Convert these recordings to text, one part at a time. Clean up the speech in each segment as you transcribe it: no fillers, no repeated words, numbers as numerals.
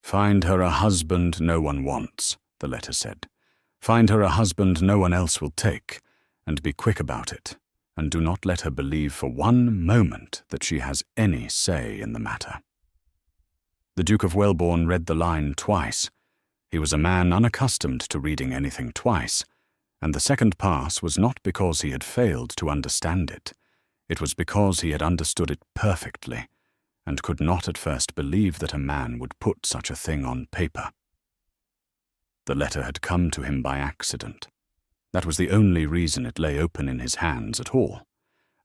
"Find her a husband no one wants," the letter said. "Find her a husband no one else will take, and be quick about it, and do not let her believe for one moment that she has any say in the matter." The Duke of Welbourne read the line twice. He was a man unaccustomed to reading anything twice, and the second pass was not because he had failed to understand it. It was because he had understood it perfectly, and could not at first believe that a man would put such a thing on paper. The letter had come to him by accident. That was the only reason it lay open in his hands at all.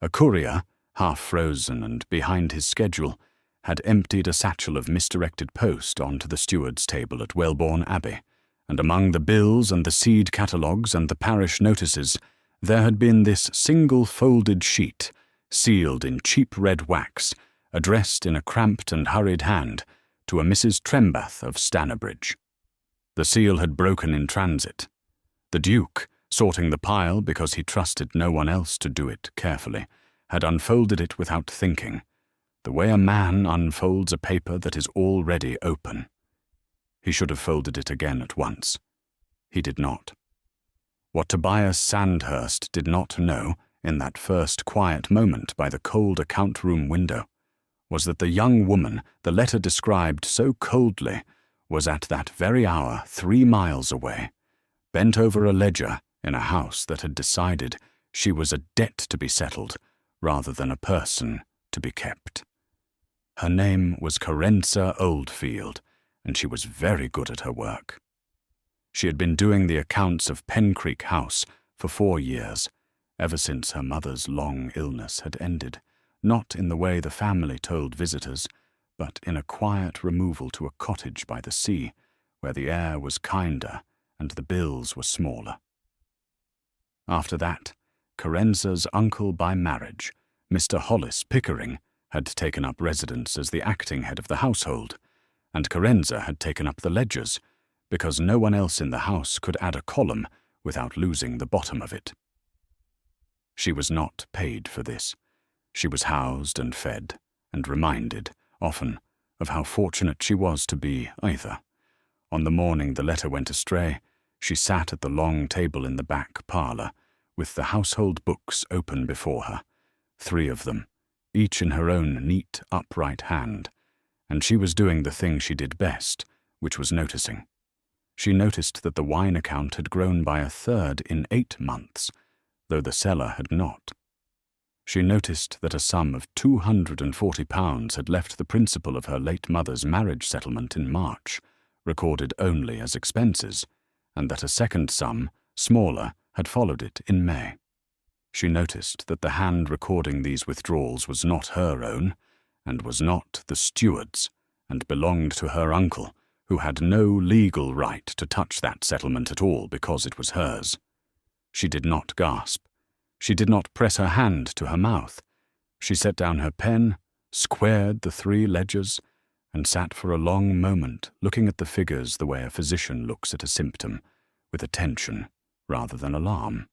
A courier, half frozen and behind his schedule, had emptied a satchel of misdirected post onto the steward's table at Welbourne Abbey, and among the bills and the seed catalogues and the parish notices there had been this single folded sheet, sealed in cheap red wax, addressed in a cramped and hurried hand to a Mrs. Trembath of Stanabridge. The seal had broken in transit. The Duke, sorting the pile because he trusted no one else to do it carefully, had unfolded it without thinking, the way a man unfolds a paper that is already open. He should have folded it again at once. He did not. What Tobias Sandhurst did not know, in that first quiet moment by the cold account-room window, was that the young woman the letter described so coldly was at that very hour 3 miles away, bent over a ledger in a house that had decided she was a debt to be settled rather than a person to be kept. Her name was Carenza Oldfield, and she was very good at her work. She had been doing the accounts of Pencreek House for 4 years, ever since her mother's long illness had ended, not in the way the family told visitors, but in a quiet removal to a cottage by the sea, where the air was kinder and the bills were smaller. After that, Carenza's uncle by marriage, Mr. Hollis Pickering, had taken up residence as the acting head of the household, and Carenza had taken up the ledgers, because no one else in the house could add a column without losing the bottom of it. She was not paid for this. She was housed and fed, and reminded, often, of how fortunate she was to be either. On the morning the letter went astray, she sat at the long table in the back parlour, with the household books open before her, 3 of them, each in her own neat, upright hand, and she was doing the thing she did best, which was noticing. She noticed that the wine account had grown by 1/3 in 8 months, though the cellar had not. She noticed that a sum of £240 had left the principal of her late mother's marriage settlement in March, recorded only as expenses, and that a second sum, smaller, had followed it in May. She noticed that the hand recording these withdrawals was not her own, and was not the steward's, and belonged to her uncle, who had no legal right to touch that settlement at all because it was hers. She did not gasp. She did not press her hand to her mouth. She set down her pen, squared the 3 ledgers, and sat for a long moment looking at the figures the way a physician looks at a symptom, with attention rather than alarm.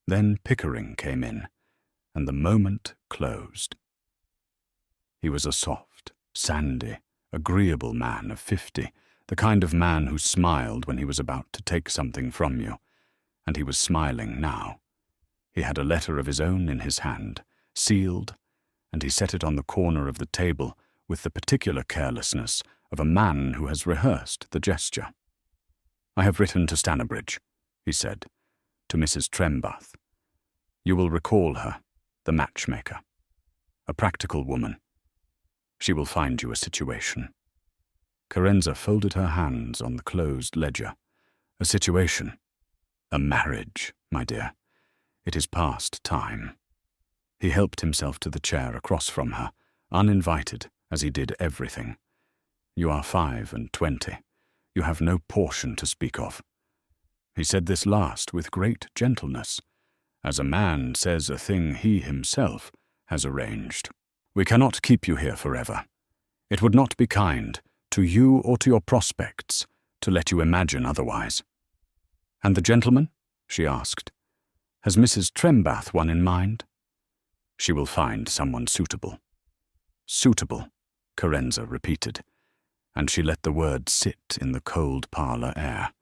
Then Pickering came in, and the moment closed. He was a soft, sandy, agreeable man of 50, the kind of man who smiled when he was about to take something from you, and he was smiling now. He had a letter of his own in his hand, sealed, and he set it on the corner of the table with the particular carelessness of a man who has rehearsed the gesture. "I have written to Stanabridge," he said, "to Mrs. Trembath. You will recall her, the matchmaker. A practical woman. She will find you a situation." Carenza folded her hands on the closed ledger. "A situation. A marriage, my dear. It is past time." He helped himself to the chair across from her, uninvited, as he did everything. "You are 25. You have no portion to speak of." He said this last with great gentleness, as a man says a thing he himself has arranged. "We cannot keep you here forever. It would not be kind, to you or to your prospects, to let you imagine otherwise." "And the gentleman?" she asked. "Has Mrs. Trembath one in mind?" "She will find someone suitable." "Suitable," Carenza repeated. and she let the word sit in the cold parlour air,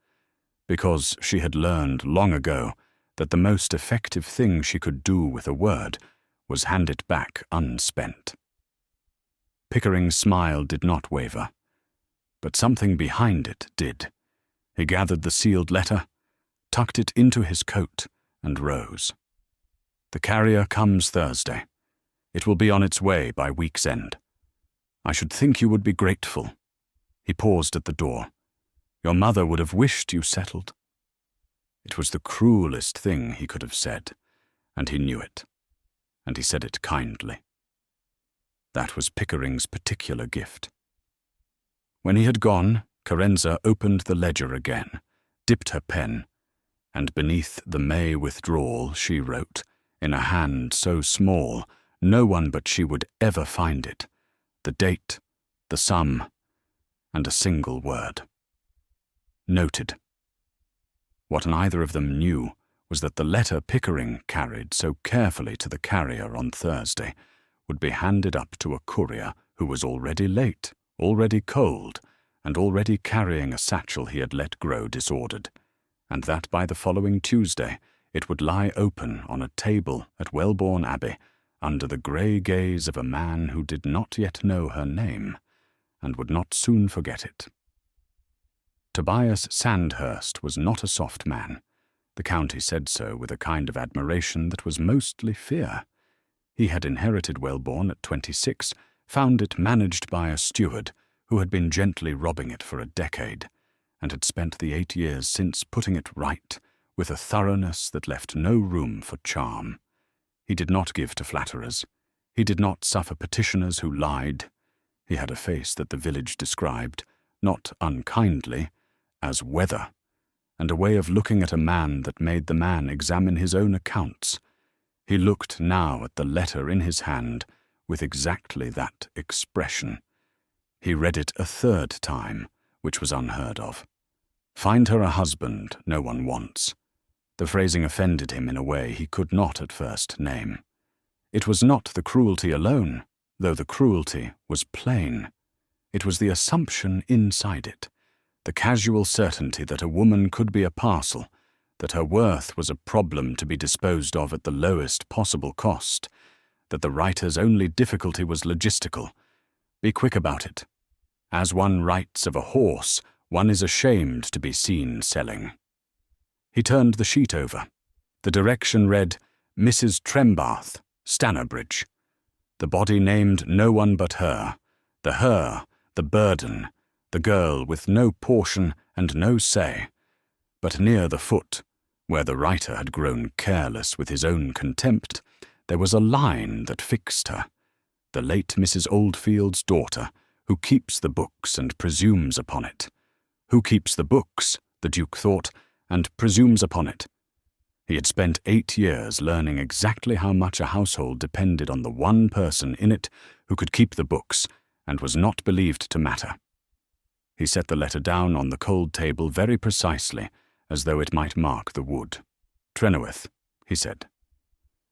because she had learned long ago that the most effective thing she could do with a word was hand it back unspent. Pickering's smile did not waver, but something behind it did. He gathered the sealed letter, tucked it into his coat, and rose. "The carrier comes Thursday. It will be on its way by week's end. I should think you would be grateful." He paused at the door. "Your mother would have wished you settled." It was the cruelest thing he could have said, and he knew it, and he said it kindly. That was Pickering's particular gift. When he had gone, Carenza opened the ledger again, dipped her pen, and beneath the May withdrawal she wrote, in a hand so small no one but she would ever find it, the date, the sum, and a single word. Noted. What neither of them knew was that the letter Pickering carried so carefully to the carrier on Thursday would be handed up to a courier who was already late, already cold, and already carrying a satchel he had let grow disordered, and that by the following Tuesday it would lie open on a table at Welbourne Abbey under the grey gaze of a man who did not yet know her name, and would not soon forget it. Tobias Sandhurst was not a soft man. The county said so with a kind of admiration that was mostly fear. He had inherited Welbourne at 26, found it managed by a steward who had been gently robbing it for a decade, and had spent the 8 years since putting it right with a thoroughness that left no room for charm. He did not give to flatterers. He did not suffer petitioners who lied. He had a face that the village described, not unkindly, as weather, and a way of looking at a man that made the man examine his own accounts. He looked now at the letter in his hand with exactly that expression. He read it a third time, which was unheard of. "Find her a husband no one wants." The phrasing offended him in a way he could not at first name. It was not the cruelty alone, though the cruelty was plain. It was the assumption inside it, the casual certainty that a woman could be a parcel, that her worth was a problem to be disposed of at the lowest possible cost, that the writer's only difficulty was logistical. Be quick about it. As one writes of a horse, one is ashamed to be seen selling. He turned the sheet over. The direction read, "Mrs. Trembath, Stannerbridge." The body named no one but her, the burden, the girl with no portion and no say. But near the foot, where the writer had grown careless with his own contempt, there was a line that fixed her. The late Mrs. Oldfield's daughter, who keeps the books and presumes upon it. Who keeps the books, the Duke thought, and presumes upon it. He had spent 8 years learning exactly how much a household depended on the one person in it who could keep the books, and was not believed to matter. He set the letter down on the cold table very precisely, as though it might mark the wood. "Trenoweth," he said.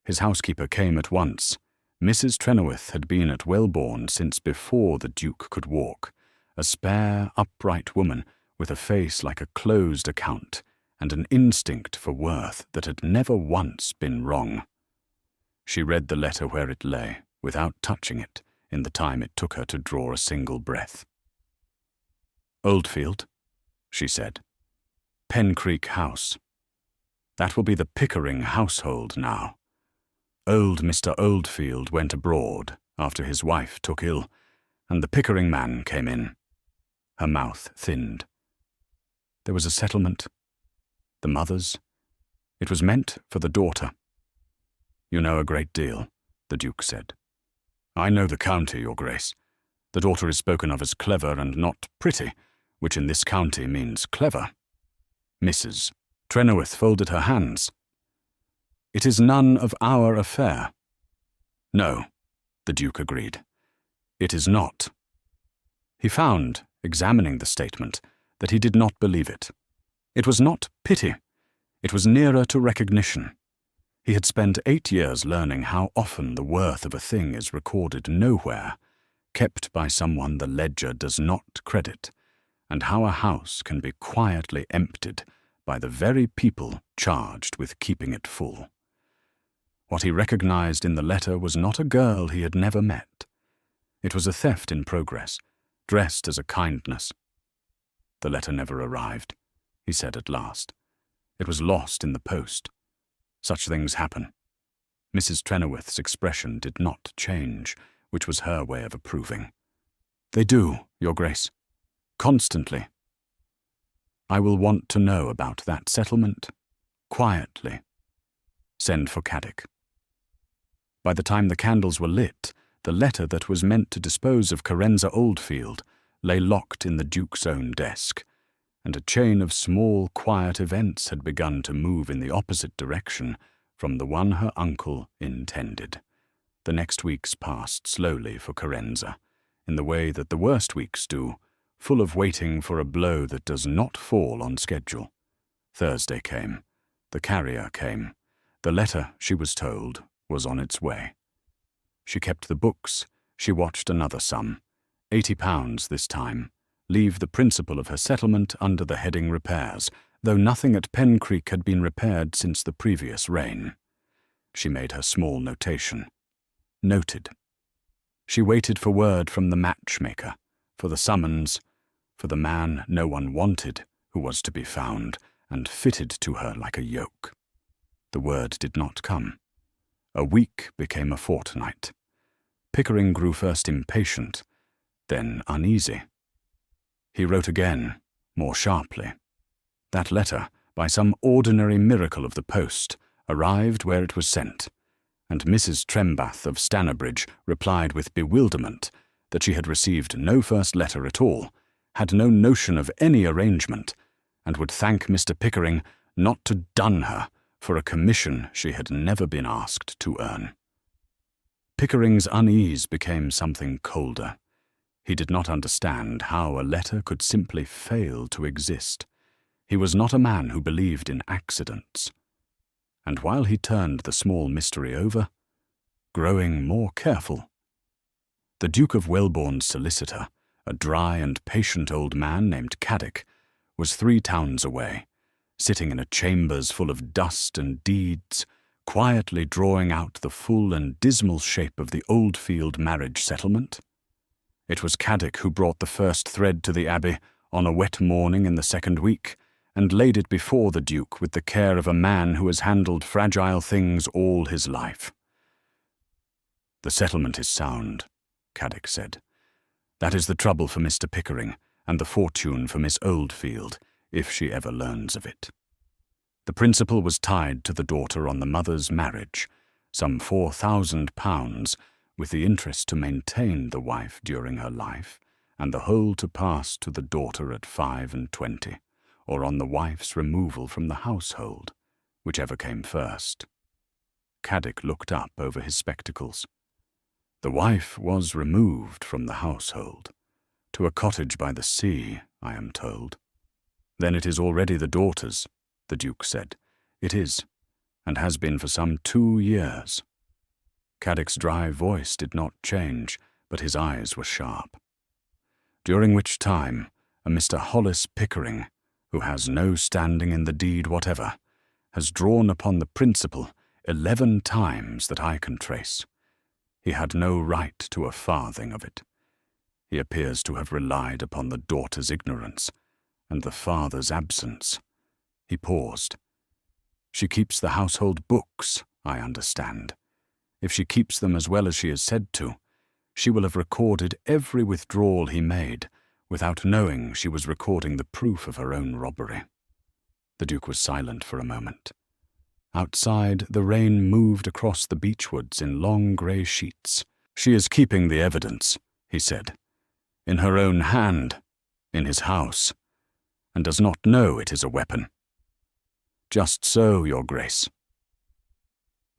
His housekeeper came at once. Mrs. Trenoweth had been at Welbourne since before the Duke could walk, a spare, upright woman with a face like a closed account, and an instinct for worth that had never once been wrong. She read the letter where it lay, without touching it, in the time it took her to draw a single breath. "Oldfield," she said. "Pencreek House. That will be the Pickering household now. Old Mr. Oldfield went abroad after his wife took ill, and the Pickering man came in." Her mouth thinned. "There was a settlement. The mother's. It was meant for the daughter." "You know a great deal," the Duke said. "I know the county, Your Grace. The daughter is spoken of as clever and not pretty, which in this county means clever." Mrs. Trenoweth folded her hands. "It is none of our affair." "No," the Duke agreed. "It is not." He found, examining the statement, that he did not believe it. It was not pity. It was nearer to recognition. He had spent 8 years learning how often the worth of a thing is recorded nowhere, kept by someone the ledger does not credit, and how a house can be quietly emptied by the very people charged with keeping it full. What he recognized in the letter was not a girl he had never met. It was a theft in progress, dressed as a kindness. The letter never arrived, he said at last. It was lost in the post. Such things happen. Mrs. Trenoweth's expression did not change, which was her way of approving. They do, Your Grace. Constantly. I will want to know about that settlement quietly. Send for Caddick. By the time the candles were lit, the letter that was meant to dispose of Carenza Oldfield lay locked in the Duke's own desk, and a chain of small, quiet events had begun to move in the opposite direction from the one her uncle intended. The next weeks passed slowly for Carenza, in the way that the worst weeks do, full of waiting for a blow that does not fall on schedule. Thursday came. The carrier came. The letter, she was told, was on its way. She kept the books. She watched another sum, £80 this time, leave the principal of her settlement under the heading repairs, though nothing at Pencreek had been repaired since the previous rain. She made her small notation. Noted. She waited for word from the matchmaker, for the summons, for the man no one wanted, who was to be found, and fitted to her like a yoke. The word did not come. A week became a fortnight. Pickering grew first impatient, then uneasy. He wrote again, more sharply. That letter, by some ordinary miracle of the post, arrived where it was sent, and Mrs. Trembath of Stanabridge replied with bewilderment that she had received no first letter at all, had no notion of any arrangement, and would thank Mr. Pickering not to dun her for a commission she had never been asked to earn. Pickering's unease became something colder. He did not understand how a letter could simply fail to exist. He was not a man who believed in accidents. And while he turned the small mystery over, growing more careful, the Duke of Welbourne's solicitor, a dry and patient old man named Caddick, was 3 towns away, sitting in a chambers full of dust and deeds, quietly drawing out the full and dismal shape of the Oldfield marriage settlement. It was Caddick who brought the first thread to the Abbey on a wet morning in the 2nd week, and laid it before the Duke with the care of a man who has handled fragile things all his life. The settlement is sound, Caddick said. That is the trouble for Mr. Pickering, and the fortune for Miss Oldfield, if she ever learns of it. The principal was tied to the daughter on the mother's marriage, some £4,000, with the interest to maintain the wife during her life, and the whole to pass to the daughter at 25, or on the wife's removal from the household, whichever came first. Caddick looked up over his spectacles. The wife was removed from the household, to a cottage by the sea, I am told. Then it is already the daughter's, the Duke said. It is, and has been for some 2 years. Caddick's dry voice did not change, but his eyes were sharp. During which time, a Mr. Hollis Pickering, who has no standing in the deed whatever, has drawn upon the principal 11 times that I can trace. He had no right to a farthing of it. He appears to have relied upon the daughter's ignorance and the father's absence. He paused. She keeps the household books, I understand. If she keeps them as well as she is said to, she will have recorded every withdrawal he made, without knowing she was recording the proof of her own robbery. The Duke was silent for a moment. Outside, the rain moved across the beechwoods in long grey sheets. She is keeping the evidence, he said, in her own hand, in his house, and does not know it is a weapon. Just so, Your Grace.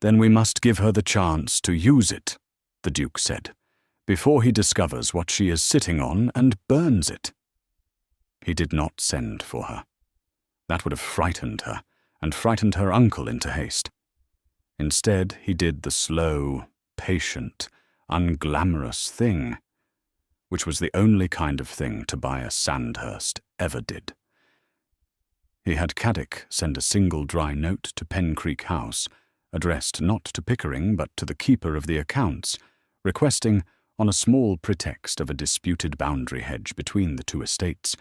Then we must give her the chance to use it, the Duke said, before he discovers what she is sitting on and burns it. He did not send for her. That would have frightened her, and frightened her uncle into haste. Instead, he did the slow, patient, unglamorous thing. which was the only kind of thing Tobias Sandhurst ever did. He had Caddick send a single dry note to Pencreek House, addressed not to Pickering but to the keeper of the accounts, requesting, on a small pretext of a disputed boundary hedge between the two estates,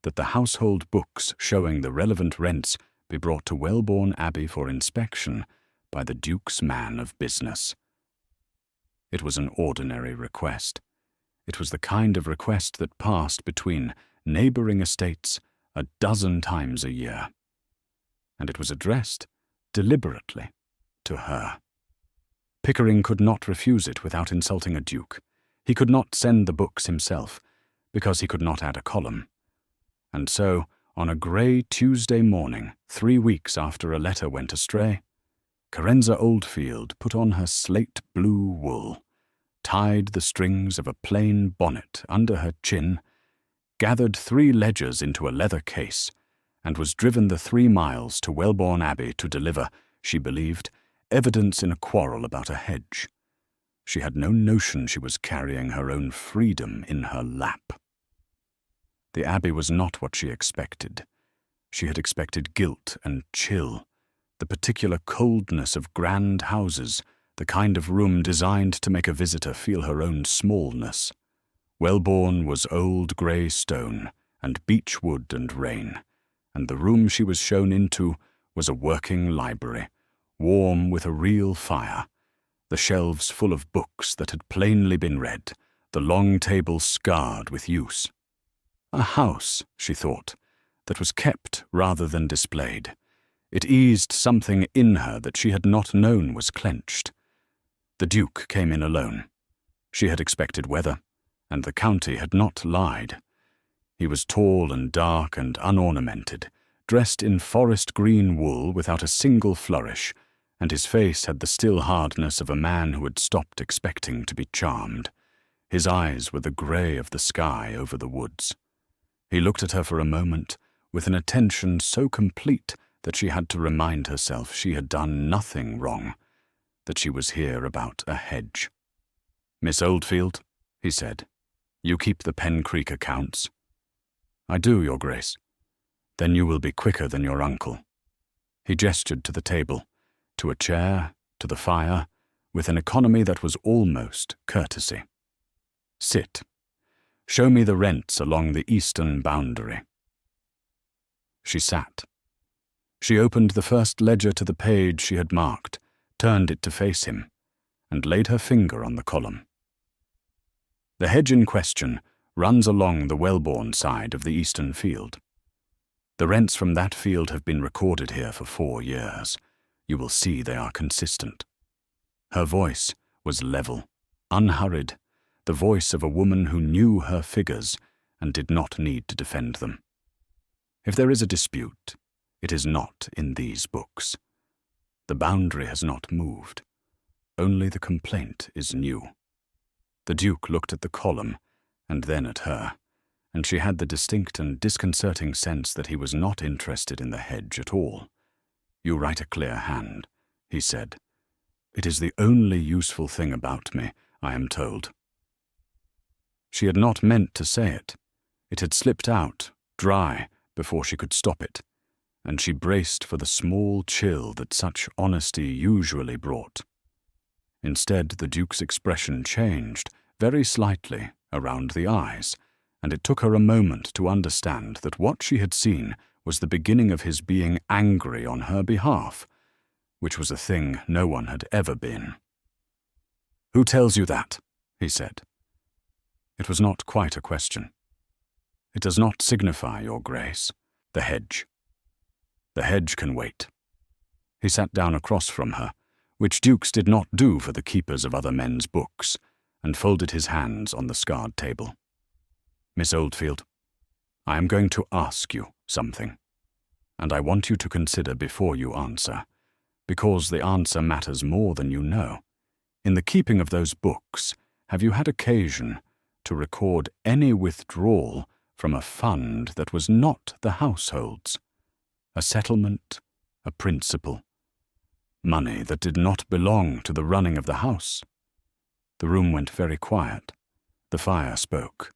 that the household books showing the relevant rents be brought to Welbourne Abbey for inspection by the Duke's man of business. It was an ordinary request. It was the kind of request that passed between neighbouring estates a dozen times a year. And it was addressed, deliberately, to her. Pickering could not refuse it without insulting a duke. He could not send the books himself, because he could not add a column. And so, on a grey Tuesday morning, 3 weeks after a letter went astray, Carenza Oldfield put on her slate-blue wool, tied the strings of a plain bonnet under her chin, gathered 3 ledgers into a leather case, and was driven the 3 miles to Welbourne Abbey to deliver, she believed, evidence in a quarrel about a hedge. She had no notion she was carrying her own freedom in her lap. The Abbey was not what she expected. She had expected guilt and chill, the particular coldness of grand houses, the kind of room designed to make a visitor feel her own smallness. Welbourne was old grey stone, and beech wood and rain, and the room she was shown into was a working library, warm with a real fire, the shelves full of books that had plainly been read, the long table scarred with use. A house, she thought, that was kept rather than displayed. It eased something in her that she had not known was clenched. The Duke came in alone. She had expected weather, and the county had not lied. He was tall and dark and unornamented, dressed in forest green wool without a single flourish, and his face had the still hardness of a man who had stopped expecting to be charmed. His eyes were the grey of the sky over the woods. He looked at her for a moment, with an attention so complete that she had to remind herself she had done nothing wrong, that she was here about a hedge. "Miss Oldfield," he said, "you keep the Pencreek accounts?" "I do, Your Grace." "Then you will be quicker than your uncle." He gestured to the table, to a chair, to the fire, with an economy that was almost courtesy. "Sit. Show me the rents along the eastern boundary." She sat. She opened the first ledger to the page she had marked, turned it to face him, and laid her finger on the column. "The hedge in question runs along the Welbourne side of the eastern field. The rents from that field have been recorded here for 4 years. You will see they are consistent." Her voice was level, unhurried, the voice of a woman who knew her figures and did not need to defend them. "If there is a dispute, it is not in these books. The boundary has not moved. Only the complaint is new." The Duke looked at the column and then at her, and she had the distinct and disconcerting sense that he was not interested in the hedge at all. "You write a clear hand," he said. "It is the only useful thing about me, I am told." She had not meant to say it. It had slipped out, dry, before she could stop it, and she braced for the small chill that such honesty usually brought. Instead, the Duke's expression changed, very slightly, around the eyes, and it took her a moment to understand that what she had seen was the beginning of his being angry on her behalf, which was a thing no one had ever been. "Who tells you that?" he said. It was not quite a question. "It does not signify, Your Grace. The hedge." "The hedge can wait." He sat down across from her, which dukes did not do for the keepers of other men's books, and folded his hands on the scarred table. "Miss Oldfield, I am going to ask you something, and I want you to consider before you answer, because the answer matters more than you know. In the keeping of those books, have you had occasion to record any withdrawal from a fund that was not the household's? A settlement, a principal, money that did not belong to the running of the house?" The room went very quiet. The fire spoke.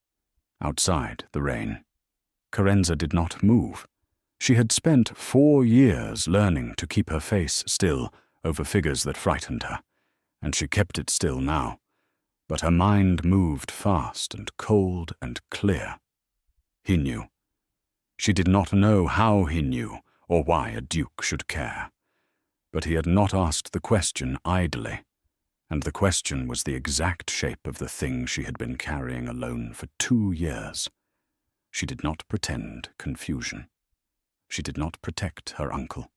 Outside, the rain. Carenza did not move. She had spent 4 years learning to keep her face still over figures that frightened her, and she kept it still now. But her mind moved fast and cold and clear. He knew. She did not know how he knew or why a duke should care. But he had not asked the question idly, and the question was the exact shape of the thing she had been carrying alone for 2 years. She did not pretend confusion. She did not protect her uncle.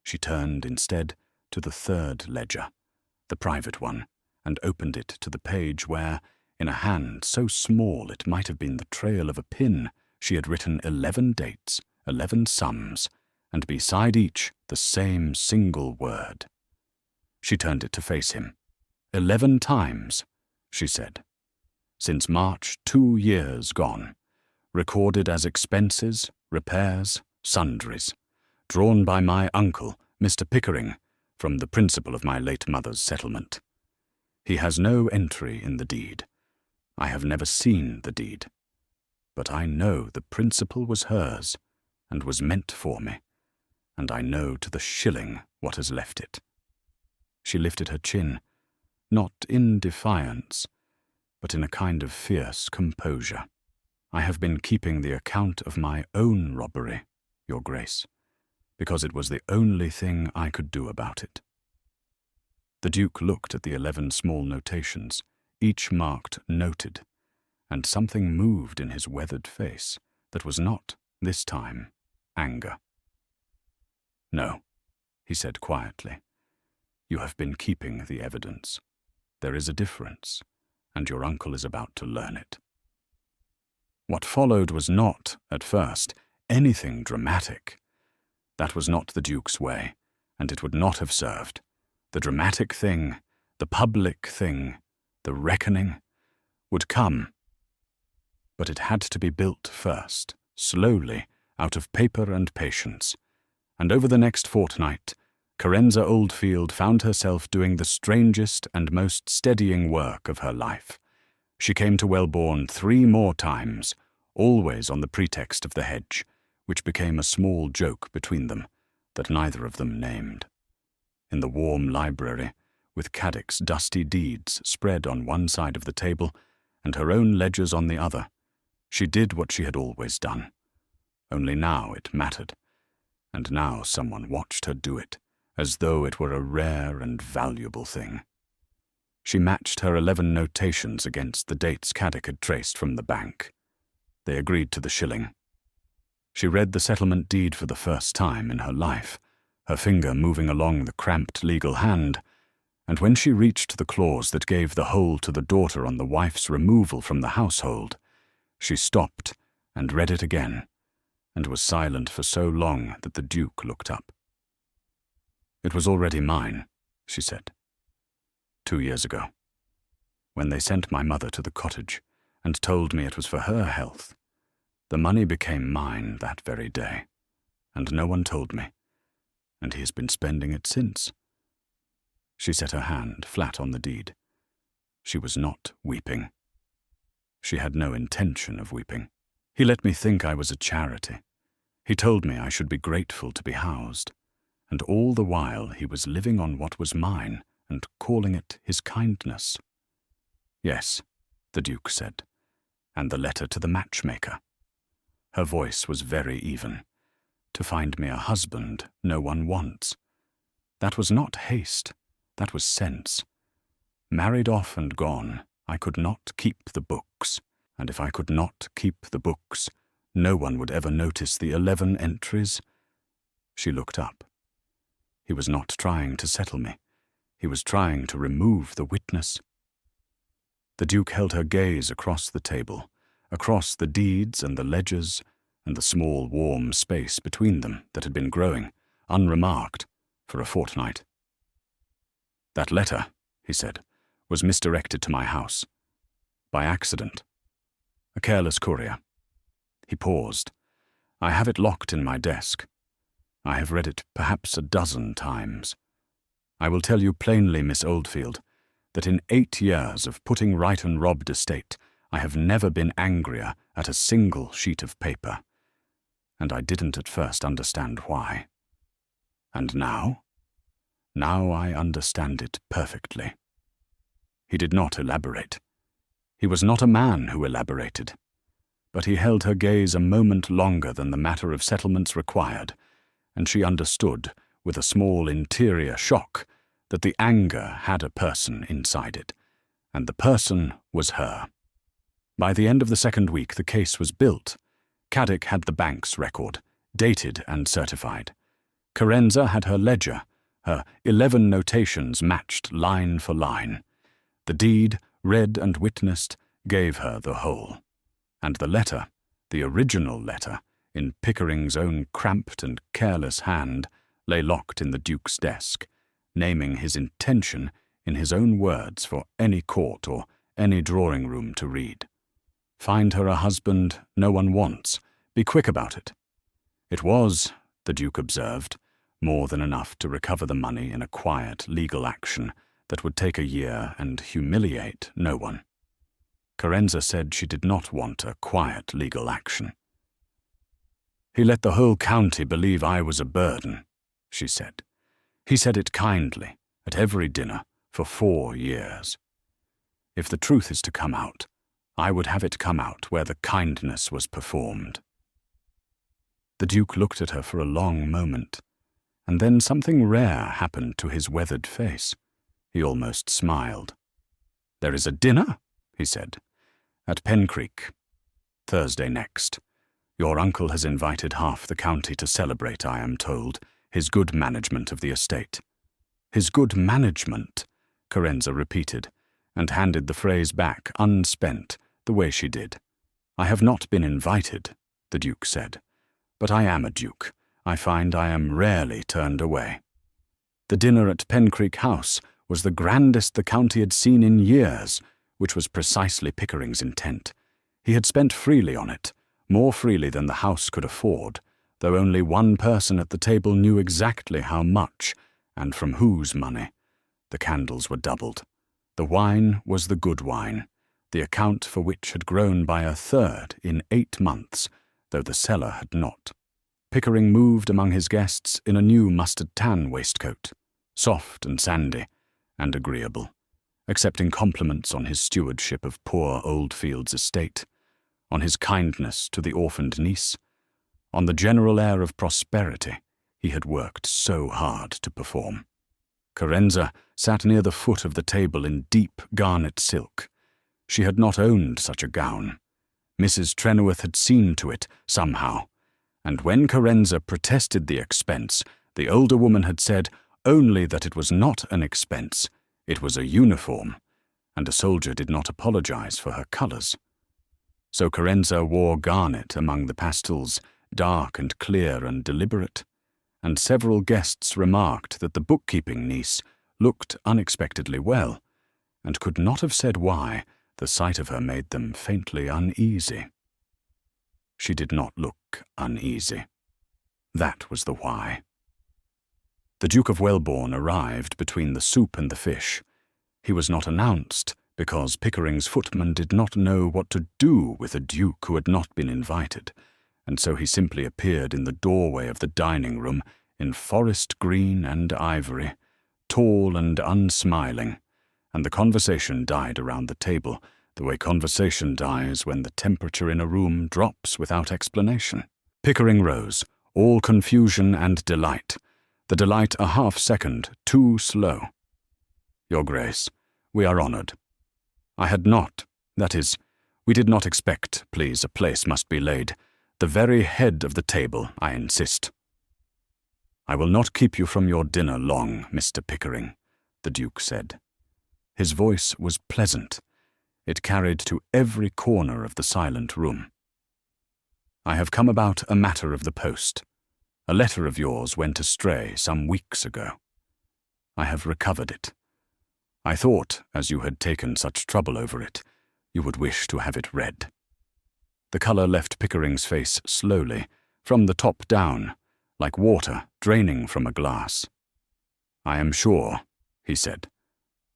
She turned instead to the 3rd ledger, the private one, and opened it to the page where, in a hand so small it might have been the trail of a pin, she had written 11 dates, 11 sums, and beside each the same single word. She turned it to face him. 11 times, she said. Since March, 2 years gone, recorded as expenses, repairs, sundries, drawn by my uncle, Mr. Pickering, from the principal of my late mother's settlement. He has no entry in the deed. I have never seen the deed. But I know the principal was hers, and was meant for me, and I know to the shilling what has left it. She lifted her chin, not in defiance, but in a kind of fierce composure. I have been keeping the account of my own robbery, Your Grace, because it was the only thing I could do about it. The Duke looked at the 11 small notations, each marked noted, and something moved in his weathered face that was not, this time, anger. No, he said quietly. You have been keeping the evidence. There is a difference, and your uncle is about to learn it. What followed was not, at first, anything dramatic. That was not the Duke's way, and it would not have served. The dramatic thing, the public thing, the reckoning, would come. But it had to be built first, slowly, out of paper and patience. And over the next fortnight, Carenza Oldfield found herself doing the strangest and most steadying work of her life. She came to Welbourne 3 more times, always on the pretext of the hedge, which became a small joke between them, that neither of them named. In the warm library, with Caddick's dusty deeds spread on one side of the table, and her own ledgers on the other, she did what she had always done. Only now it mattered, and now someone watched her do it, as though it were a rare and valuable thing. She matched her 11 notations against the dates Caddick had traced from the bank. They agreed to the shilling. She read the settlement deed for the first time in her life, her finger moving along the cramped legal hand, and when she reached the clause that gave the whole to the daughter on the wife's removal from the household, she stopped and read it again, and was silent for so long that the Duke looked up. It was already mine, she said. 2 years ago, when they sent my mother to the cottage and told me it was for her health. The money became mine that very day, and no one told me, and he has been spending it since. She set her hand flat on the deed. She was not weeping. She had no intention of weeping. He let me think I was a charity. He told me I should be grateful to be housed, and all the while he was living on what was mine and calling it his kindness. Yes, the Duke said, and the letter to the matchmaker. Her voice was very even. To find me a husband no one wants. That was not haste, that was sense. Married off and gone, I could not keep the books, and if I could not keep the books, no one would ever notice the 11 entries. She looked up. He was not trying to settle me. He was trying to remove the witness. The Duke held her gaze across the table, across the deeds and the ledgers, and the small warm space between them that had been growing, unremarked, for a fortnight. That letter, he said, was misdirected to my house. By accident. A careless courier. He paused. I have it locked in my desk. I have read it perhaps a dozen times. I will tell you plainly, Miss Oldfield, that in 8 years of putting right and robbed estate, I have never been angrier at a single sheet of paper, and I didn't at first understand why. And now? Now I understand it perfectly. He did not elaborate. He was not a man who elaborated. But he held her gaze a moment longer than the matter of settlements required, and she understood, with a small interior shock, that the anger had a person inside it, and the person was her. By the end of the second week, the case was built. Caddick had the bank's record, dated and certified. Carenza had her ledger, her 11 notations matched line for line. The deed, read and witnessed, gave her the whole. And the letter, the original letter, in Pickering's own cramped and careless hand, lay locked in the Duke's desk, naming his intention in his own words for any court or any drawing-room to read. Find her a husband no one wants. Be quick about it. It was, the Duke observed, more than enough to recover the money in a quiet legal action that would take a year and humiliate no one. Carenza said she did not want a quiet legal action. He let the whole county believe I was a burden, she said. He said it kindly, at every dinner, for 4 years. If the truth is to come out, I would have it come out where the kindness was performed. The Duke looked at her for a long moment, and then something rare happened to his weathered face. He almost smiled. "There is a dinner," he said, "at Pencreek. Thursday next. Your uncle has invited half the county to celebrate, I am told, his good management of the estate." "His good management," Carenza repeated, and handed the phrase back unspent, the way she did. "I have not been invited," the Duke said. "But I am a duke. I find I am rarely turned away." The dinner at Pencreek House was the grandest the county had seen in years, which was precisely Pickering's intent. He had spent freely on it, more freely than the house could afford, though only one person at the table knew exactly how much, and from whose money. The candles were doubled. The wine was the good wine, the account for which had grown by 1/3 in 8 months, though the cellar had not. Pickering moved among his guests in a new mustard-tan waistcoat, soft and sandy, and agreeable, accepting compliments on his stewardship of poor Oldfield's estate, on his kindness to the orphaned niece, on the general air of prosperity he had worked so hard to perform. Carenza sat near the foot of the table in deep garnet silk. She had not owned such a gown. Mrs. Trenworth had seen to it somehow, and when Carenza protested the expense, the older woman had said only that it was not an expense, it was a uniform, and a soldier did not apologize for her colours. So Carenza wore garnet among the pastels, dark and clear and deliberate, and several guests remarked that the bookkeeping niece looked unexpectedly well, and could not have said why. The sight of her made them faintly uneasy. She did not look uneasy. That was the why. The Duke of Welbourne arrived between the soup and the fish. He was not announced, because Pickering's footman did not know what to do with a duke who had not been invited, and so he simply appeared in the doorway of the dining-room in forest green and ivory, tall and unsmiling, and the conversation died around the table, the way conversation dies when the temperature in a room drops without explanation. Pickering rose, all confusion and delight, the delight a half-second too slow. "Your Grace, we are honoured. I had not, that is, we did not expect, please, a place must be laid. The very head of the table, I insist." "I will not keep you from your dinner long, Mr. Pickering," the Duke said. His voice was pleasant. It carried to every corner of the silent room. "I have come about a matter of the post. A letter of yours went astray some weeks ago. I have recovered it. I thought, as you had taken such trouble over it, you would wish to have it read." The colour left Pickering's face slowly, from the top down, like water draining from a glass. "I am sure," he said.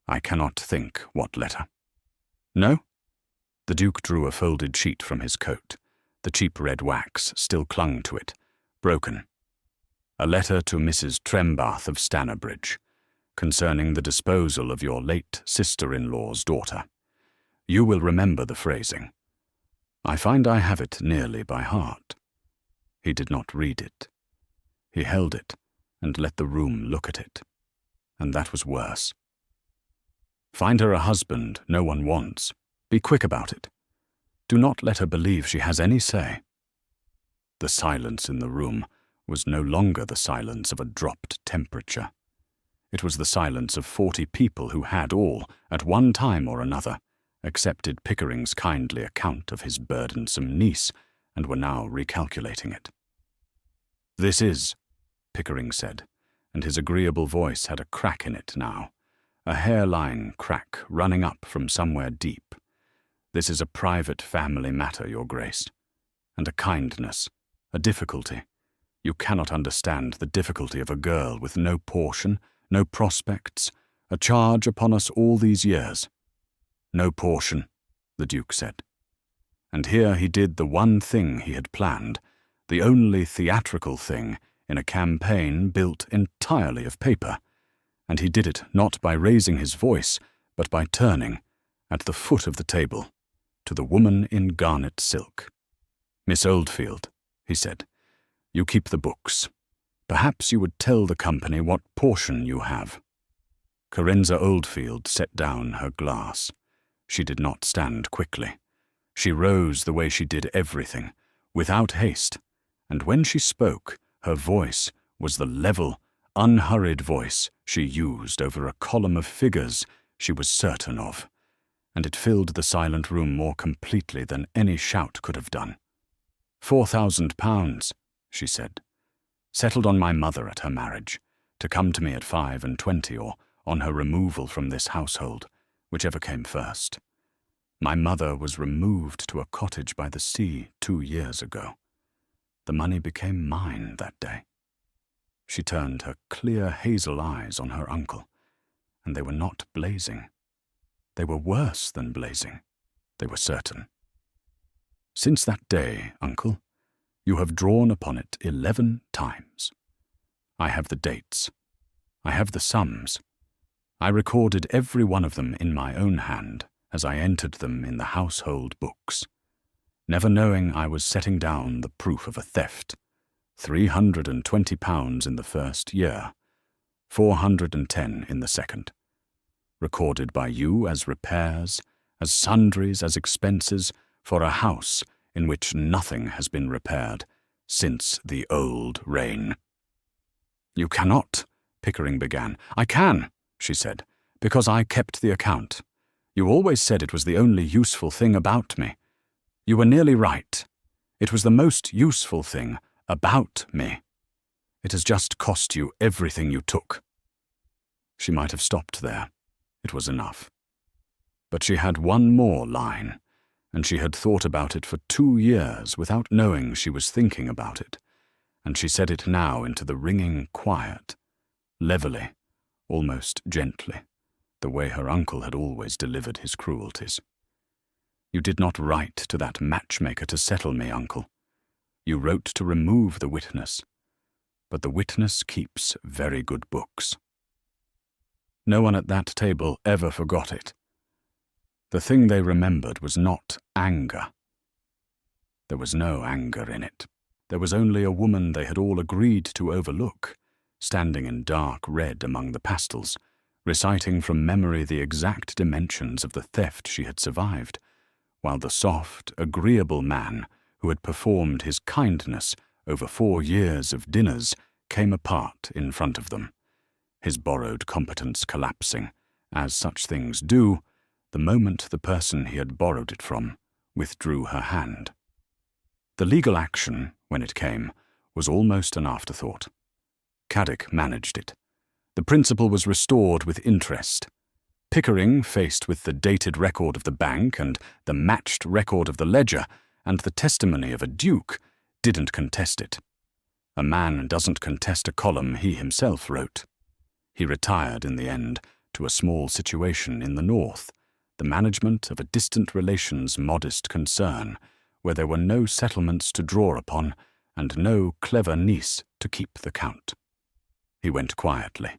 "I cannot think what letter." "No? The Duke drew a folded sheet from his coat. The cheap red wax still clung to it, broken. A letter to Mrs. Trembath of Stannerbridge, concerning the disposal of your late sister-in-law's daughter. You will remember the phrasing. I find I have it nearly by heart. He did not read it. He held it and let the room look at it. And that was worse. Find her a husband no one wants. Be quick about it. Do not let her believe she has any say. The silence in the room was no longer the silence of a dropped temperature. It was the silence of 40 people who had all, at one time or another, accepted Pickering's kindly account of his burdensome niece and were now recalculating it. "This is," Pickering said, and his agreeable voice had a crack in it now, a hairline crack running up from somewhere deep. "This is a private family matter, Your Grace, and a kindness, a difficulty. You cannot understand the difficulty of a girl with no portion, no prospects, a charge upon us all these years." "No portion," the Duke said. And here he did the one thing he had planned, the only theatrical thing in a campaign built entirely of paper, and he did it not by raising his voice, but by turning, at the foot of the table, to the woman in garnet silk. "Miss Oldfield," he said, "you keep the books. Perhaps you would tell the company what portion you have." Carenza Oldfield set down her glass. She did not stand quickly. She rose the way she did everything, without haste, and when she spoke, her voice was the level, unhurried voice she used over a column of figures she was certain of, and it filled the silent room more completely than any shout could have done. £4,000, she said, settled on my mother at her marriage, to come to me at 25 or on her removal from this household, whichever came first. My mother was removed to a cottage by the sea 2 years ago. The money became mine that day. She turned her clear hazel eyes on her uncle, and they were not blazing. They were worse than blazing, they were certain. Since that day, uncle, you have drawn upon it 11 times. I have the dates. I have the sums. I recorded every one of them in my own hand as I entered them in the household books, never knowing I was setting down the proof of a theft. £320 in the first year, 410 in the second, recorded by you as repairs, as sundries, as expenses, for a house in which nothing has been repaired since the old reign. "You cannot," Pickering began. "I can," she said, "because I kept the account. You always said it was the only useful thing about me. You were nearly right. It was the most useful thing about me. It has just cost you everything you took." She might have stopped there. It was enough. But she had one more line, and she had thought about it for 2 years without knowing she was thinking about it, and she said it now into the ringing quiet, levelly, almost gently, the way her uncle had always delivered his cruelties. "You did not write to that matchmaker to settle me, uncle. You wrote to remove the witness, but the witness keeps very good books." No one at that table ever forgot it. The thing they remembered was not anger. There was no anger in it. There was only a woman they had all agreed to overlook, standing in dark red among the pastels, reciting from memory the exact dimensions of the theft she had survived, while the soft, agreeable man who had performed his kindness over 4 years of dinners came apart in front of them, his borrowed competence collapsing, as such things do, the moment the person he had borrowed it from withdrew her hand. The legal action, when it came, was almost an afterthought. Caddick managed it. The principal was restored with interest. Pickering, faced with the dated record of the bank and the matched record of the ledger and the testimony of a duke, didn't contest it. A man doesn't contest a column he himself wrote. He retired in the end to a small situation in the north, the management of a distant relation's modest concern, where there were no settlements to draw upon and no clever niece to keep the count. He went quietly.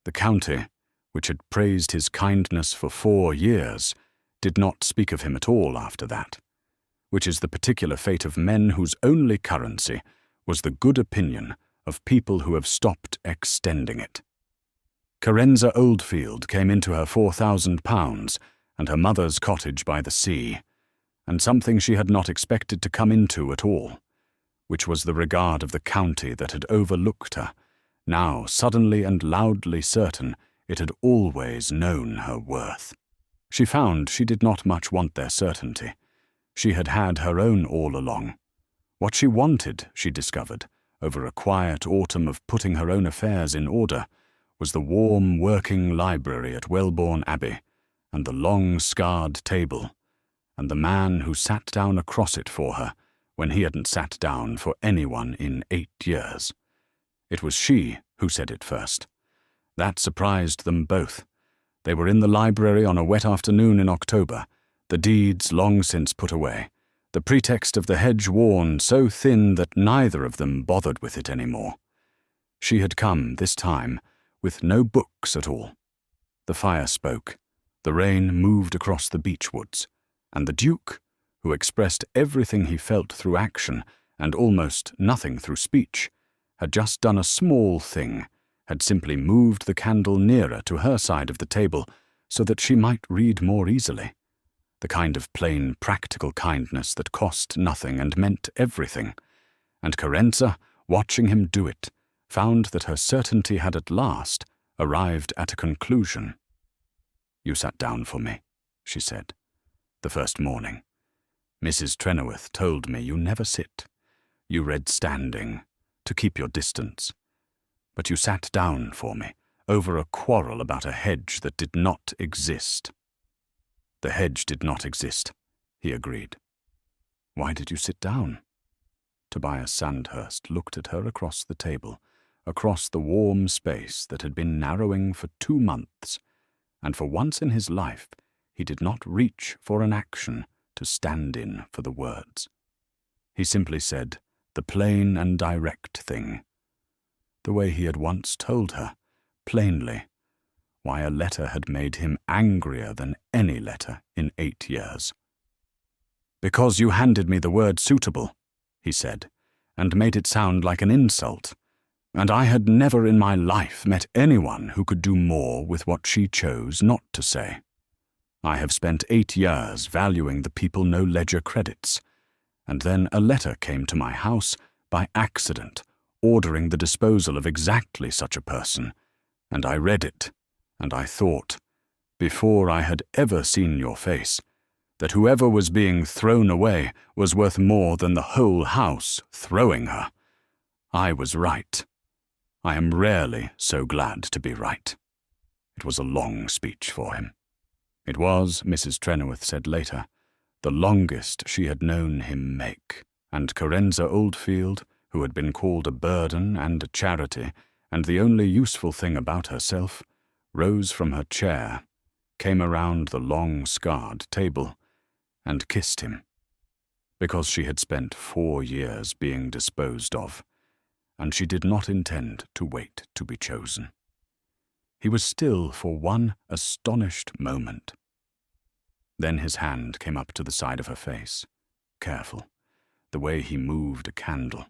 The county, which had praised his kindness for 4 years, did not speak of him at all after that, which is the particular fate of men whose only currency was the good opinion of people who have stopped extending it. Carenza Oldfield came into her £4,000 and her mother's cottage by the sea, and something she had not expected to come into at all, which was the regard of the county that had overlooked her, now suddenly and loudly certain it had always known her worth. She found she did not much want their certainty. She had had her own all along. What she wanted, she discovered, over a quiet autumn of putting her own affairs in order, was the warm working library at Welbourne Abbey, and the long scarred table, and the man who sat down across it for her when he hadn't sat down for anyone in 8 years. It was she who said it first. That surprised them both. They were in the library on a wet afternoon in October, the deeds long since put away, the pretext of the hedge worn so thin that neither of them bothered with it any more. She had come, this time, with no books at all. The fire spoke, the rain moved across the beech woods, and the Duke, who expressed everything he felt through action and almost nothing through speech, had just done a small thing, had simply moved the candle nearer to her side of the table so that she might read more easily. The kind of plain, practical kindness that cost nothing and meant everything. And Carenza, watching him do it, found that her certainty had at last arrived at a conclusion. "You sat down for me," she said, "the first morning. Mrs. Trenoweth told me you never sit. You read standing, to keep your distance. But you sat down for me, over a quarrel about a hedge that did not exist." "The hedge did not exist," he agreed. "Why did you sit down?" Tobias Sandhurst looked at her across the table, across the warm space that had been narrowing for 2 months, and for once in his life he did not reach for an action to stand in for the words. He simply said the plain and direct thing, the way he had once told her, plainly, why a letter had made him angrier than any letter in 8 years. "Because you handed me the word suitable," he said, and made it sound like an insult, and I had never in my life met anyone who could do more with what she chose not to say. I have spent 8 years valuing the people no ledger credits, and then a letter came to my house by accident, ordering the disposal of exactly such a person, and I read it, and I thought, before I had ever seen your face, that whoever was being thrown away was worth more than the whole house throwing her. I was right. I am rarely so glad to be right." It was a long speech for him. It was, Mrs. Trenoweth said later, the longest she had known him make, and Carenza Oldfield, who had been called a burden and a charity, and the only useful thing about herself, rose from her chair, came around the long scarred table, and kissed him, because she had spent 4 years being disposed of, and she did not intend to wait to be chosen. He was still for one astonished moment. Then his hand came up to the side of her face, careful, the way he moved a candle,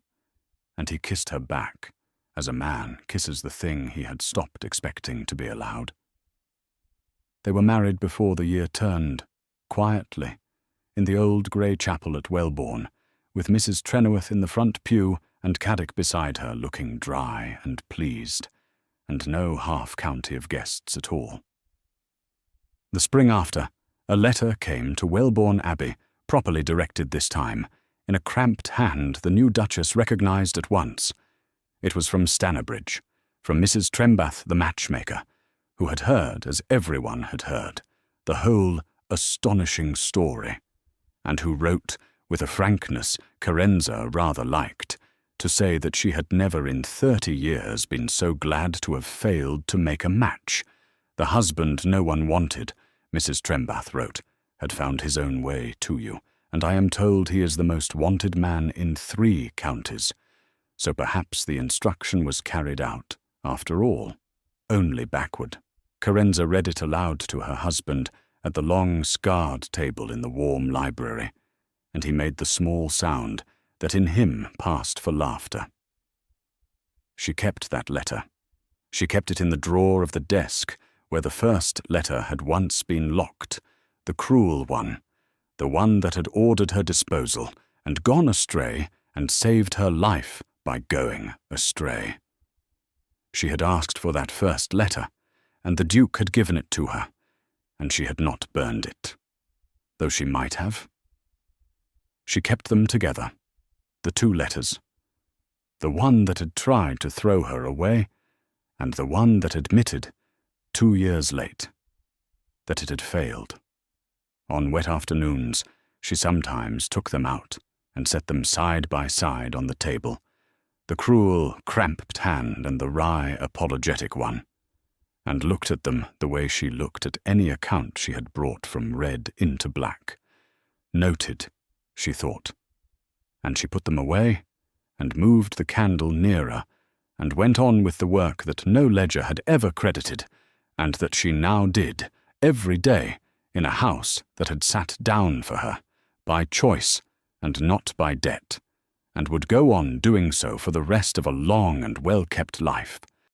and he kissed her back, as a man kisses the thing he had stopped expecting to be allowed. They were married before the year turned, quietly, in the old grey chapel at Welbourne, with Mrs. Trenoweth in the front pew and Caddick beside her looking dry and pleased, and no half-county of guests at all. The spring after, a letter came to Welbourne Abbey, properly directed this time, in a cramped hand the new Duchess recognised at once. It was from Stanabridge, from Mrs. Trembath the matchmaker, who had heard, as everyone had heard, the whole astonishing story, and who wrote, with a frankness Carenza rather liked, to say that she had never in 30 years been so glad to have failed to make a match. The husband no one wanted, Mrs. Trembath wrote, had found his own way to you, and I am told he is the most wanted man in 3 counties. So perhaps the instruction was carried out, after all, only backward. Carenza read it aloud to her husband at the long scarred table in the warm library, and he made the small sound that in him passed for laughter. She kept that letter. She kept it in the drawer of the desk where the first letter had once been locked, the cruel one, the one that had ordered her disposal and gone astray and saved her life by going astray. She had asked for that first letter, and the Duke had given it to her, and she had not burned it, though she might have. She kept them together, the 2 letters, the one that had tried to throw her away, and the one that admitted, 2 years late, that it had failed. On wet afternoons, she sometimes took them out and set them side by side on the table, the cruel, cramped hand and the wry, apologetic one, and looked at them the way she looked at any account she had brought from red into black. Noted, she thought, and she put them away and moved the candle nearer and went on with the work that no ledger had ever credited, and that she now did every day in a house that had sat down for her, by choice and not by debt, and would go on doing so for the rest of a long and well-kept life,